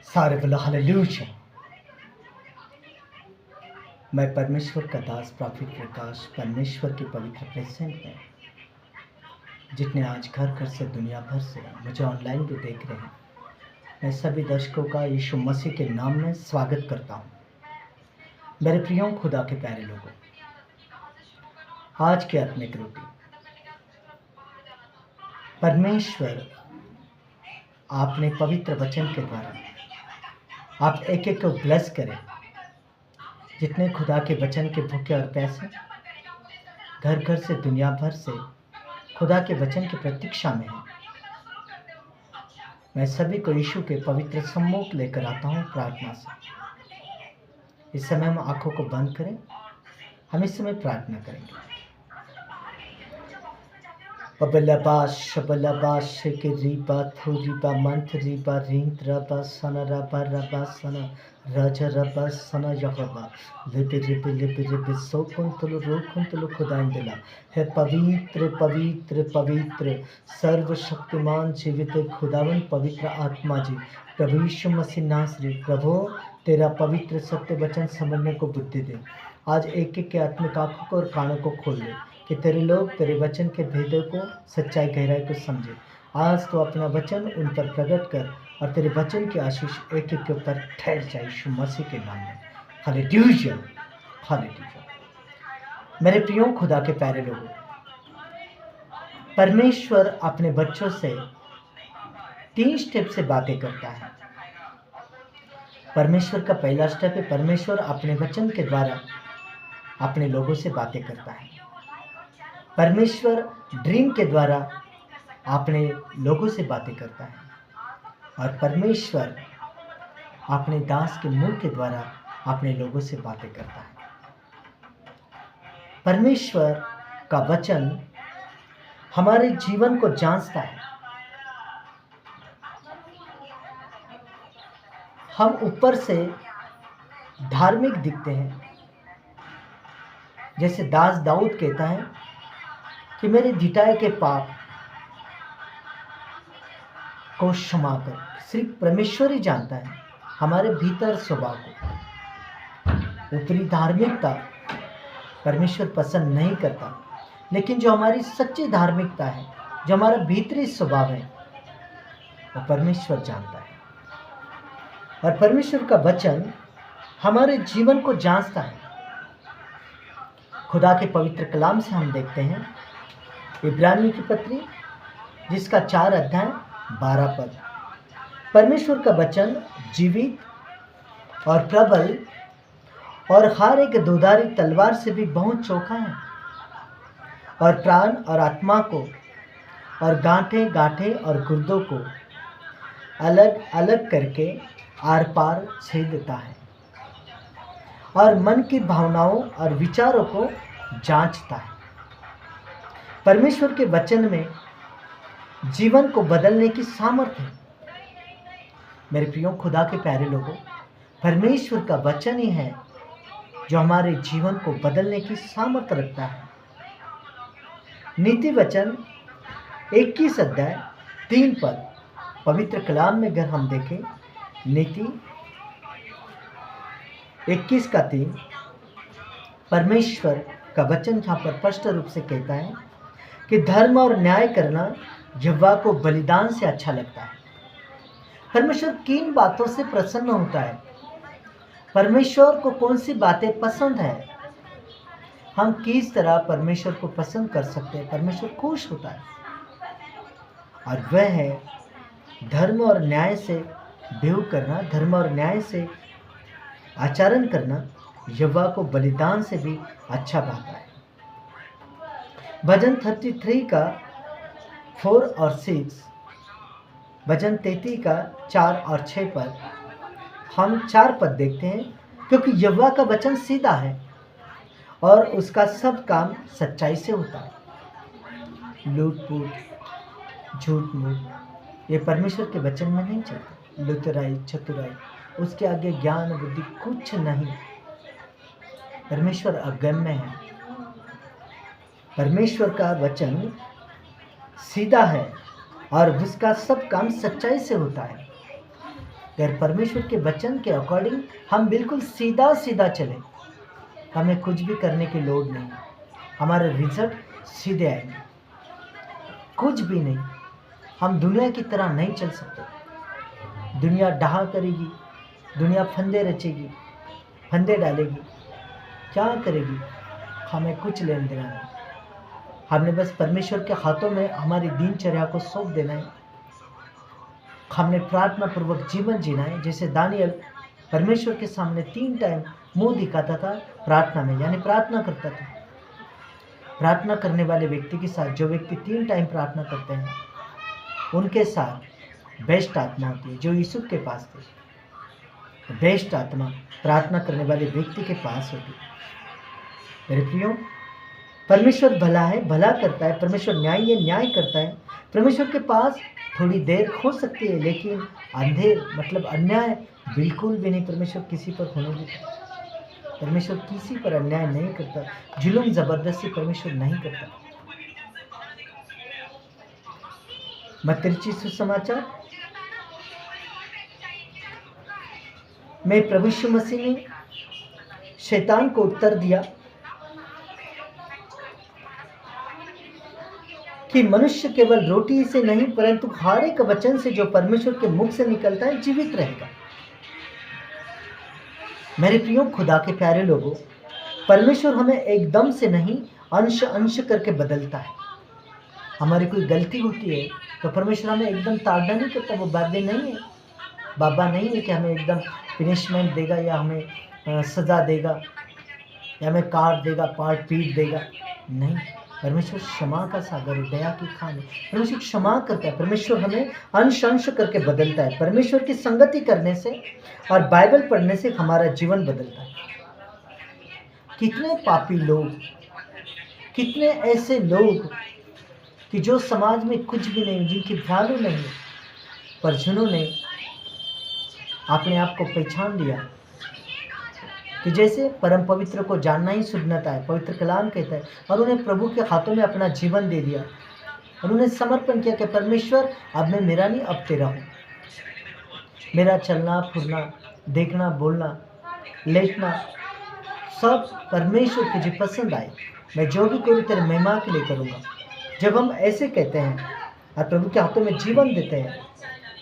सारे बोलो हालेलुया। मैं परमेश्वर का दास प्रॉफिट प्रकाश परमेश्वर के पवित्र प्रेजेंट में जितने आज घर घर से दुनिया भर से मुझे ऑनलाइन भी देख रहे हैं, मैं सभी दर्शकों का यीशु मसीह के नाम में स्वागत करता हूँ। मेरे प्रियों खुदा के प्यारे लोगों, आज की आत्मिक रोटी परमेश्वर आपने पवित्र वचन के द्वारा आप एक एक को ब्लेस करें। जितने खुदा के वचन के भूखे और प्यासे घर घर से दुनिया भर से खुदा के वचन की प्रतीक्षा में हैं, मैं सभी को यीशु के पवित्र सम्मुख लेकर आता हूँ प्रार्थना से। इस समय हम आंखों को बंद करें, हम इस समय प्रार्थना करेंगे। बबलबाश के रीबा थु रीबा मंथ रीबा रिंग रबा सन रबा रबा सन रज रबा सन यहबा लिपि लिपि लिपि लिपि सोकुन तुलु खुदाइन दिला है पवित्र पवित्र पवित्र सर्वशक्तिमान जीवित खुदावन पवित्र आत्मा जी प्रभु यीशु मसीह नासरी प्रभु तेरा पवित्र सत्य वचन समझने को बुद्धि दे। आज एक एक के आत्मिक आंखों को और कानों को खोल दे कि तेरे लोग तेरे वचन के भेदों को सच्चाई गहराई को समझे। आज तो अपना वचन उन पर प्रकट कर और तेरे वचन की आशीष एक एक के ऊपर ठहर जाए यीशु मसीह के नाम में। Hallelujah hallelujah. मेरे प्रियो खुदा के प्यारे लोगों, परमेश्वर अपने बच्चों से 3 स्टेप से बातें करता है। परमेश्वर का पहला स्टेप है, परमेश्वर अपने वचन के द्वारा अपने लोगों से बातें करता है। परमेश्वर ड्रीम के द्वारा अपने लोगों से बातें करता है और परमेश्वर अपने दास के मुंह के द्वारा अपने लोगों से बातें करता है। परमेश्वर का वचन हमारे जीवन को जांचता है। हम ऊपर से धार्मिक दिखते हैं, जैसे दास दाऊद कहता है कि मेरे धिटाए के पाप को क्षमा कर। सिर्फ परमेश्वर ही जानता है हमारे भीतर स्वभाव को। ऊपरी धार्मिकता परमेश्वर पसंद नहीं करता, लेकिन जो हमारी सच्ची धार्मिकता है, जो हमारा भीतरी स्वभाव है, वो परमेश्वर जानता है। और परमेश्वर का वचन हमारे जीवन को जांचता है। खुदा के पवित्र कलाम से हम देखते हैं इब्रानियों की पत्री जिसका 4 अध्याय 12 पद। परमेश्वर का वचन जीवित और प्रबल और हर एक दोधारी तलवार से भी बहुत चोखा है और प्राण और आत्मा को और गांठें गांठें और गुर्दों को अलग अलग करके आर पार छेदता है और मन की भावनाओं और विचारों को जांचता है। परमेश्वर के वचन में जीवन को बदलने की सामर्थ्य है। मेरे प्रियो खुदा के प्यारे लोगों, परमेश्वर का वचन ही है जो हमारे जीवन को बदलने की सामर्थ्य रखता है। नीति वचन 21 अध्याय 3 पद पवित्र कलाम में अगर हम देखें, नीति 21 का 3, परमेश्वर का वचन जहाँ पर स्पष्ट रूप से कहता है कि धर्म और न्याय करना यहोवा को बलिदान से अच्छा लगता है। परमेश्वर किन बातों से प्रसन्न होता है? परमेश्वर को कौन सी बातें पसंद है? हम किस तरह परमेश्वर को पसंद कर सकते हैं? परमेश्वर खुश होता है और वह है धर्म और न्याय से बिहेव करना, धर्म और न्याय से आचरण करना यहोवा को बलिदान से भी अच्छा पाता है। भजन 33 का 4 और 6, भजन 33 का 4 और 6 पद, हम 4 पद देखते हैं। क्योंकि यहोवा का वचन सीधा है और उसका सब काम सच्चाई से होता है। लूट-फूट, झूठ-मूठ ये परमेश्वर के वचन में नहीं चलता। लुतराई, चतुराई, उसके आगे ज्ञान बुद्धि कुछ नहीं। परमेश्वर अगम्य है। परमेश्वर का वचन सीधा है और उसका सब काम सच्चाई से होता है। अगर परमेश्वर के वचन के अकॉर्डिंग हम बिल्कुल सीधा सीधा चले, हमें कुछ भी करने की लोड़ नहीं, हमारे रिजल्ट सीधे आएंगे। कुछ भी नहीं, हम दुनिया की तरह नहीं चल सकते। दुनिया डहा करेगी, दुनिया फंदे रचेगी, फंदे डालेगी, क्या करेगी, हमें कुछ लेन देना नहीं। हमने बस परमेश्वर के हाथों में हमारी दिनचर्या को सौंप देना है। हमने प्रार्थना पूर्वक जीवन जीना है। जैसे दानियल परमेश्वर के सामने 3 टाइम मुंह दिखाता था प्रार्थना में, यानी प्रार्थना करता था। प्रार्थना करने वाले व्यक्ति के साथ, जो व्यक्ति 3 टाइम प्रार्थना करते हैं, उनके साथ बेस्ट आत्मा होती है, जो यीशु के पास थे। बेस्ट आत्मा प्रार्थना करने वाले व्यक्ति के पास होती है। मेरे प्रियो, परमेश्वर भला है, भला करता है। परमेश्वर न्यायी है, न्याय करता है। परमेश्वर के पास थोड़ी देर हो सकती है, लेकिन अंधेर मतलब अन्याय बिल्कुल भी नहीं परमेश्वर किसी पर होने देता। परमेश्वर किसी पर अन्याय नहीं करता, जुल्म जबरदस्ती परमेश्वर नहीं करता। मत्ती सुसमाचार में प्रभु यीशु मसीह ने शैतान को उत्तर दिया कि मनुष्य केवल रोटी से नहीं परंतु हर एक वचन से जो परमेश्वर के मुख से निकलता है जीवित रहेगा। मेरे प्रियो खुदा के प्यारे लोगों, परमेश्वर हमें एकदम से नहीं, अंश अंश करके बदलता है। हमारी कोई गलती होती है तो परमेश्वर हमें एकदम ताड़ना नहीं करता। वो बाबा नहीं है कि हमें एकदम पनिशमेंट देगा या हमें सज़ा देगा या हमें काट देगा, पाट पीट देगा। नहीं, परमेश्वर क्षमा का सागर है, दया की खान है। परमेश्वर क्षमा करता है। परमेश्वर हमें अंश अंश करके बदलता है। परमेश्वर की संगति करने से और बाइबल पढ़ने से हमारा जीवन बदलता है। कितने पापी लोग, कितने ऐसे लोग कि जो समाज में कुछ भी नहीं, जिनकी वैल्यू नहीं है, पर जिन्होंने अपने आप को पहचान लिया कि जैसे परम पवित्र को जानना ही सुन्नत है, पवित्र कलाम कहता है, और उन्हें प्रभु के हाथों में अपना जीवन दे दिया और उन्हें समर्पण किया कि परमेश्वर अब मैं मेरा नहीं, अब तेरा हूँ। मेरा चलना फिरना, देखना बोलना, लेटना सब परमेश्वर तुझे पसंद आए। मैं जो भी करूँ तेरे महिमा के लिए करूँगा। जब हम ऐसे कहते हैं और प्रभु के हाथों में जीवन देते हैं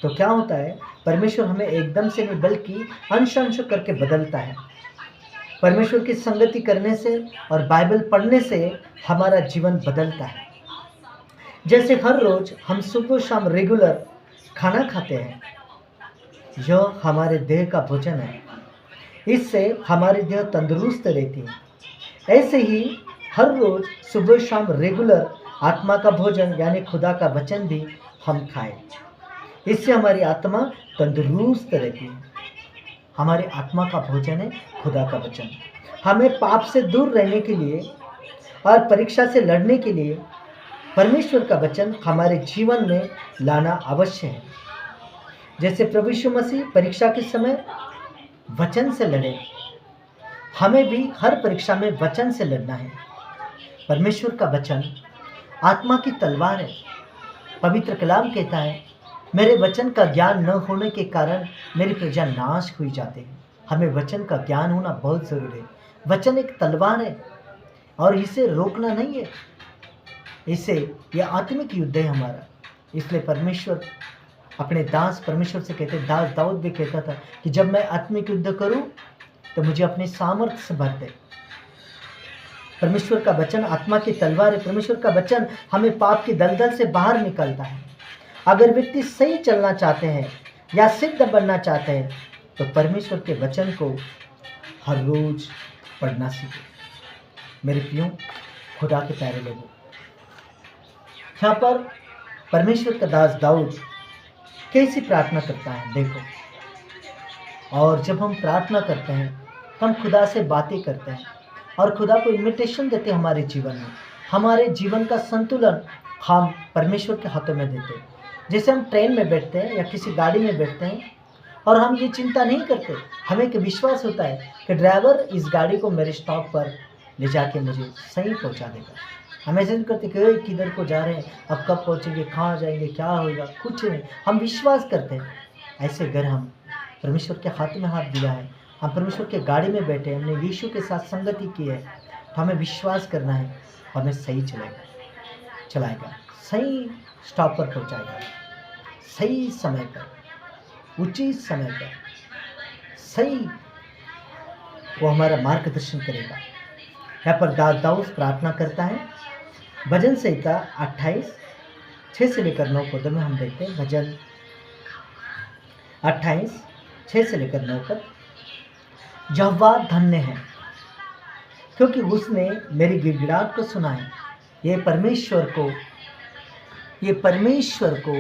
तो क्या होता है, परमेश्वर हमें एकदम से नहीं बल्कि अंश अंश करके बदलता है। परमेश्वर की संगति करने से और बाइबल पढ़ने से हमारा जीवन बदलता है। जैसे हर रोज हम सुबह शाम रेगुलर खाना खाते हैं, जो हमारे देह का भोजन है, इससे हमारी देह तंदुरुस्त रहती है। ऐसे ही हर रोज सुबह शाम रेगुलर आत्मा का भोजन यानी खुदा का वचन भी हम खाएं, इससे हमारी आत्मा तंदुरुस्त रहती है। हमारी आत्मा का भोजन है खुदा का वचन। हमें पाप से दूर रहने के लिए और परीक्षा से लड़ने के लिए परमेश्वर का वचन हमारे जीवन में लाना अवश्य है। जैसे प्रभु यीशु मसीह परीक्षा के समय वचन से लड़े, हमें भी हर परीक्षा में वचन से लड़ना है। परमेश्वर का वचन आत्मा की तलवार है। पवित्र कलाम कहता है, मेरे वचन का ज्ञान न होने के कारण मेरी प्रजा नाश हुई जाते हैं। हमें वचन का ज्ञान होना बहुत जरूरी है। वचन एक तलवार है और इसे रोकना नहीं है। इसे यह आत्मिक युद्ध है हमारा। इसलिए परमेश्वर अपने दास परमेश्वर से कहते, दास दाऊद भी कहता था कि जब मैं आत्मिक युद्ध करूं तो मुझे अपने सामर्थ्य से भर दे। परमेश्वर का वचन आत्मा की तलवार है। परमेश्वर का वचन हमें पाप की दलदल से बाहर निकालता है। अगर व्यक्ति सही चलना चाहते हैं या सिद्ध बनना चाहते हैं तो परमेश्वर के वचन को हर रोज पढ़ना सीखें। मेरे प्रियो खुदा के प्यारे लोगों, यहाँ पर परमेश्वर का दास दाऊद कैसी प्रार्थना करता है देखो। और जब हम प्रार्थना करते हैं हम खुदा से बातें करते हैं और खुदा को इन्विटेशन देते हैं हमारे जीवन में। हमारे जीवन का संतुलन हम परमेश्वर के हाथों में देते हैं। जैसे हम ट्रेन में बैठते हैं या किसी गाड़ी में बैठते हैं और हम ये चिंता नहीं करते, हमें एक विश्वास होता है कि ड्राइवर इस गाड़ी को मेरे स्टॉप पर ले जाके मुझे सही पहुंचा देगा। हम ऐसे नहीं करते कि किधर को जा रहे हैं, अब कब पहुंचेंगे, कहाँ जाएंगे, क्या होगा, कुछ नहीं। हम विश्वास करते हैं। ऐसे अगर हम परमेश्वर के हाथ में हाथ दिया है, हम परमेश्वर के गाड़ी में बैठे, हमने यीशु के साथ संगति की है, तो हमें विश्वास करना है, हमें सही चलाएगा, सही स्टॉप पर पहुंचाएगा, सही समय पर, उचित समय पर सही वो हमारा मार्गदर्शन करेगा। यहाँ पर दाऊद प्रार्थना करता है। भजन संहिता 28 6 से लेकर 9 पद में हम देखते हैं। भजन 28 6 से लेकर 9 पद। यहोवा धन्य है क्योंकि उसने मेरी गिड़गिड़ाहट को सुना है। ये परमेश्वर को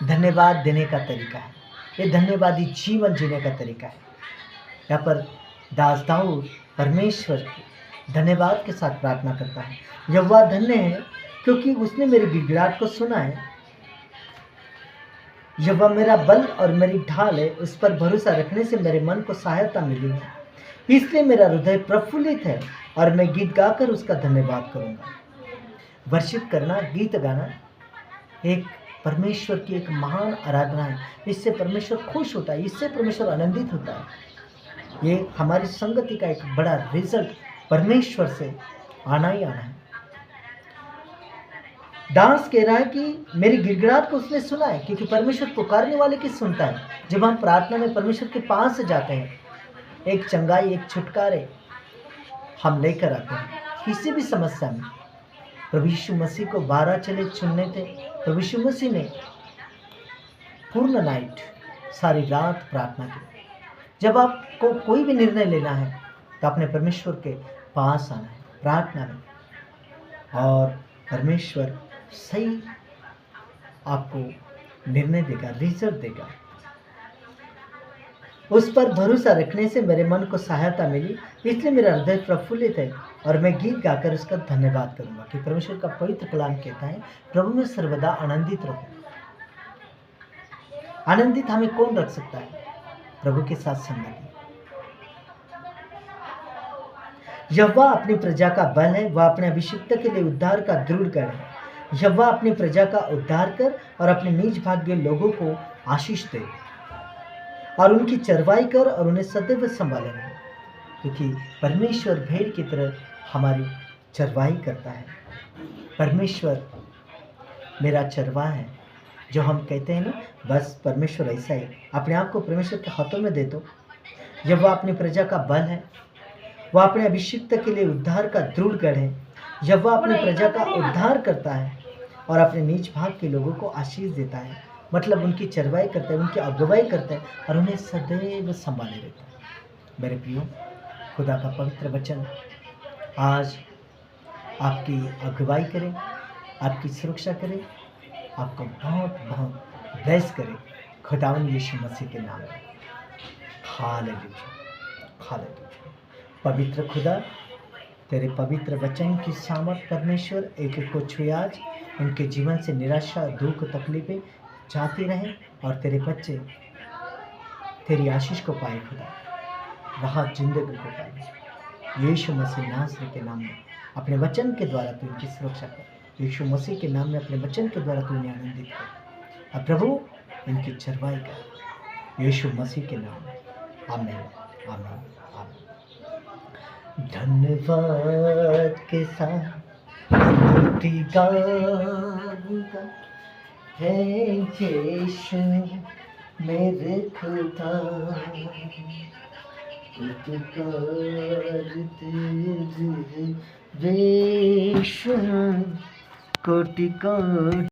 धन्यवाद देने का तरीका है, ये धन्यवादी जीवन जीने का तरीका है। यहाँ पर दाऊद परमेश्वर के धन्यवाद के साथ प्रार्थना करता है। यहोवा धन्य है क्योंकि उसने मेरी गिड़गिड़ाहट को सुना है। यहोवा मेरा बल और मेरी ढाल है, उस पर भरोसा रखने से मेरे मन को सहायता मिली है, इसलिए मेरा हृदय प्रफुल्लित है और मैं गीत गाकर उसका धन्यवाद करूंगा। वर्शिप करना, गीत गाना एक परमेश्वर की एक महान आराधना है। इससे परमेश्वर खुश होता है, इससे परमेश्वर आनंदित होता है। ये हमारी संगति का एक बड़ा रिजल्ट परमेश्वर से आना ही आना है। डांस कह रहा है कि मेरी गिड़गिड़ाहट को उसने सुना है, क्योंकि परमेश्वर पुकारने वाले की सुनता है। जब हम प्रार्थना में परमेश्वर के पास से जाते हैं, एक चंगाई, एक छुटकारे हम लेकर आते हैं किसी भी समस्या में। प्रभु यीशु मसीह को 12 चेले चुनने थे। प्रभु यीशु मसीह ने पूर्ण नाइट, सारी रात प्रार्थना की। जब आपको कोई भी निर्णय लेना है तो अपने परमेश्वर के पास आना है प्रार्थना में, और परमेश्वर सही आपको निर्णय देगा, रिजल्ट देगा। उस पर भरोसा रखने से मेरे मन को सहायता मिली, इसलिए मेरा हृदय प्रफुल्लित है और मैं गीत गाकर उसका धन्यवाद करूंगा। कि परमेश्वर का पवित्र कलाम कहता है, प्रभु में सर्वदा आनंदित रहो। आनंदित हमें कौन रख सकता है? प्रभु के साथ संगति। यहोवा अपनी प्रजा का बल है, वह अपने अभिषिक्त के लिए उद्धार का दृढ़ गढ़ है। यहोवा अपनी प्रजा का उद्धार कर और अपने नीच भाग्य लोगों को आशीष दे और उनकी चरवाई कर और उन्हें सदैव संभाले रहे, क्योंकि परमेश्वर भेड़ की तरह हमारी चरवाई करता है। परमेश्वर मेरा चरवा है, जो हम कहते हैं ना, बस परमेश्वर ऐसा ही। अपने आप को परमेश्वर के हाथों में दे दो। जब वह अपनी प्रजा का बल है, वह अपने अभिषिक्त के लिए उद्धार का दृढ़ गढ़ है। जब वह अपनी प्रजा का उद्धार करता है और अपने नीच भाग के लोगों को आशीष देता है, मतलब उनकी चरवाई करता है, उनकी अगुवाई करता है और उन्हें सदैव संभाले रहता है। मेरे प्रियो, खुदा का पवित्र वचन आज आपकी अगुवाई करे, आपकी सुरक्षा करे, आपको बहुत बहुत ब्लेस करे, खुदावंद यीशु मसीह के नाम में। Hallelujah, hallelujah. पवित्र खुदा, तेरे पवित्र वचन की सामर्थ परमेश्वर एक एक को छुए आज। इनके जीवन से निराशा, दुख, तकलीफें जाती रहें और तेरे बच्चे तेरी आशीष को पाए खुदा, राहत जिंदगी को पाए। यीशु मसीह नासरी के नाम में अपने वचन के द्वारा तू इनकी सुरक्षा कर। यीशु मसीह के नाम में अपने वचन के द्वारा तू इन्हें आनंदित कर। अब प्रभु इनकी चरवाई कर, यीशु मसीह के नाम में। आमीन, आमीन, आमीन। धन्यवाद के साथ स्तुति गाऊंगा, है यीशु मेरे खुदा, उपकार तेरे बेशुमार, कोटि कोटि